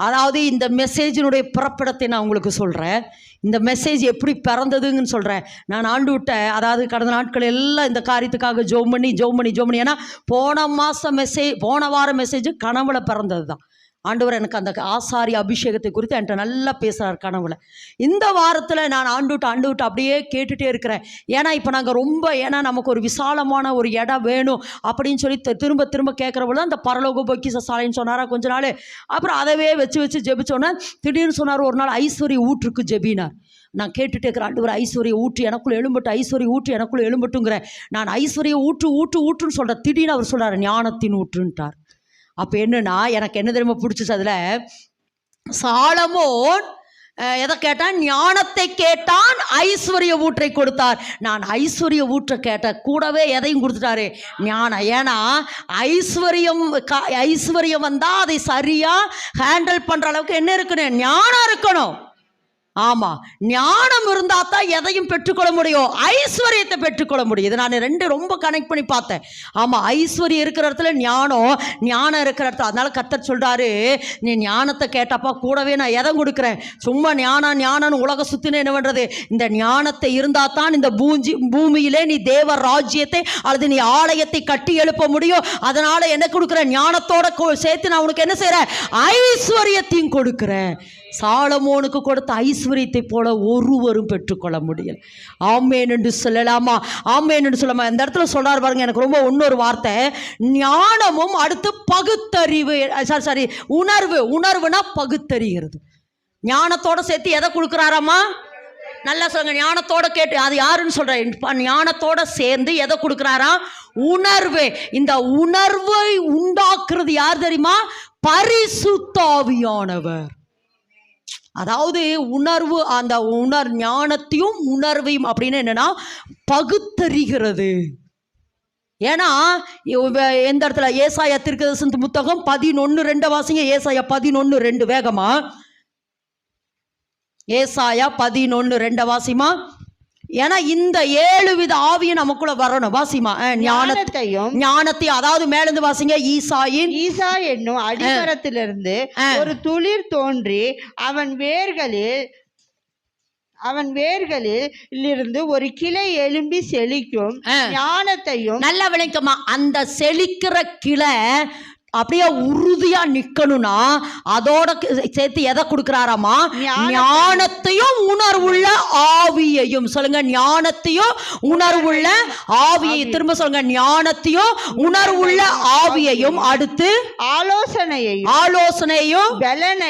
அதாவது இந்த மெசேஜினுடைய பிறப்பிடத்தை நான் உங்களுக்கு சொல்கிறேன். இந்த மெசேஜ் எப்படி பிறந்ததுங்கன்னு சொல்கிறேன். நான் ஆண்டு விட்ட, அதாவது கடந்த நாட்கள் எல்லாம் இந்த காரியத்துக்காக ஜோம் பண்ணி ஏன்னா போன வார மெசேஜ் கனவுல பிறந்தது தான். ஆண்டவர் எனக்கு அந்த ஆசாரி அபிஷேகத்தை குறித்து என்கிட்ட நல்லா பேசுகிறார் கனவுல. இந்த வாரத்தில் நான் ஆண்டு விட்டு அப்படியே கேட்டுகிட்டே இருக்கிறேன். ஏன்னா இப்போ நாங்கள் ஏன்னா நமக்கு ஒரு விசாலமான ஒரு இடம் வேணும் அப்படின்னு சொல்லி திரும்ப கேட்குறவங்க அந்த பரலோக பொக்கிஷ சாலைன்னு சொன்னாரா கொஞ்ச நாள். அப்புறம் அதவே வச்சு ஜெபிச்சோன்னே திடீர்னு சொன்னார் ஒரு நாள் ஐஸ்வர்ய ஊற்றுக்கு ஜெபினார். நான் கேட்டுட்டு இருக்கிற ஆண்டவர் ஐஸ்வர்ய ஊற்று எனக்குள்ளே எழும்பட்டு, ஐஸ்வர்ய ஊற்று எனக்குள்ளே எழும்பட்டுங்கிறேன். நான் ஐஸ்வர்ய ஊற்றுன்னு சொல்கிறேன். திடீர்னு அவர் சொல்கிறார் ஞானத்தின் ஊற்றுன்ட்டார். அப்போ என்னன்னா எனக்கு என்ன தெரியுமா பிடிச்சிச்சு, அதில் சாலமோன் எதை கேட்டான்? ஞானத்தை கேட்டான், ஐஸ்வர்ய ஊற்றை கொடுத்தார். நான் ஐஸ்வர்ய ஊற்றை கேட்டேன், கூடவே எதையும் கொடுத்துட்டாரு? ஞானம். ஏன்னா ஐஸ்வர்யம் வந்தால் அதை சரியாக ஹேண்டில் பண்ணுற அளவுக்கு என்ன இருக்கணும்? ஞானம் இருக்கணும். ஆமாம், ஞானம் இருந்தால் தான் எதையும் பெற்றுக்கொள்ள முடியும், ஐஸ்வர்யத்தை பெற்றுக்கொள்ள முடியும். இது நான் ரெண்டு ரொம்ப கனெக்ட் பண்ணி பார்த்தேன். ஆமாம், ஐஸ்வர்யம் இருக்கிற இடத்துல ஞானம் இருக்கிற இடத்துல. அதனால கர்த்தர் சொல்கிறாரு, நீ ஞானத்தை கேட்டப்பா கூடவே நான் எதை கொடுக்குறேன்? சும்மா ஞானம்னு உலக சுற்றினு என்ன பண்ணுறது? இந்த ஞானத்தை இருந்தால் தான் இந்த பூமியிலே நீ தேவ ராஜ்யத்தை அல்லது நீ ஆலயத்தை கட்டி எழுப்ப முடியும். அதனால் என்ன கொடுக்குறேன்? ஞானத்தோட சேர்த்து நான் உனக்கு என்ன செய்கிறேன்? ஐஸ்வர்யத்தையும் கொடுக்குறேன். சாலமோனுக்கு கொடுத்த ஐஸ்வர்யத்தை போல ஒருவரும் பெற்றுக்கொள்ள முடியல. ஆமேன் என்று சொல்லலாமா? ஆமேன் என்று சொல்லாமா? இந்த இடத்துல சொல்றாரு பாருங்க, எனக்கு ரொம்ப இன்னொரு வார்த்தை, ஞானமும் அடுத்து பகுத்தறிவு. உணர்வுனா பகுத்தறிகிறது. ஞானத்தோட சேர்த்து எதை கொடுக்குறாராமா? நல்லா சொல்லுங்க. ஞானத்தோட கேட்டு அது யாருன்னு சொல்றேன். ஞானத்தோட சேர்ந்து எதை கொடுக்குறாரா? உணர்வு. இந்த உணர்வை உண்டாக்குறது யார் தெரியுமா? பரிசுத்த ஆவியானவர். அதாவது உணர்வு, அந்த ஞானத்தையும் உணர்வையும் அப்படின்னு என்னன்னா பகுத்தறிகிறது. ஏன்னா எந்த இடத்துல? ஏசாயா தீர்க்கதரிசன புத்தகம் 11:2 வாசிங்க. ஏசாயா 11:2 வேகமா. ஏசாயா 11:2 வாசிமா. ஏன்னா இந்த 7 வித ஆவியும் நமக்குள்ள வரணும். வாசிமா. ஞானத்தையும் அதாவது மேலிருந்து வாசிங்க. ஈசா என்னும் அடிமரத்திலிருந்து ஒரு துளிர் தோன்றி அவன் வேர்களில் இருந்து ஒரு கிளை எழும்பி செழிக்கும். ஞானத்தையும் நல்லா விளக்கமா. அந்த செழிக்கிற கிளை அப்படியே உறுதியா நிக்கணும்னா அதோட சேர்த்து எதை கொடுக்கிறாராமா? ஞானத்தையும் உணர்வுள்ள ஆவியையும். சொல்லுங்க, ஞானத்தையும் உணர்வுள்ள ஆவியை. திரும்ப சொல்லுங்க, ஞானத்தையும் உணர்வுள்ள ஆவியையும். அடுத்து ஆலோசனையையும் பலனை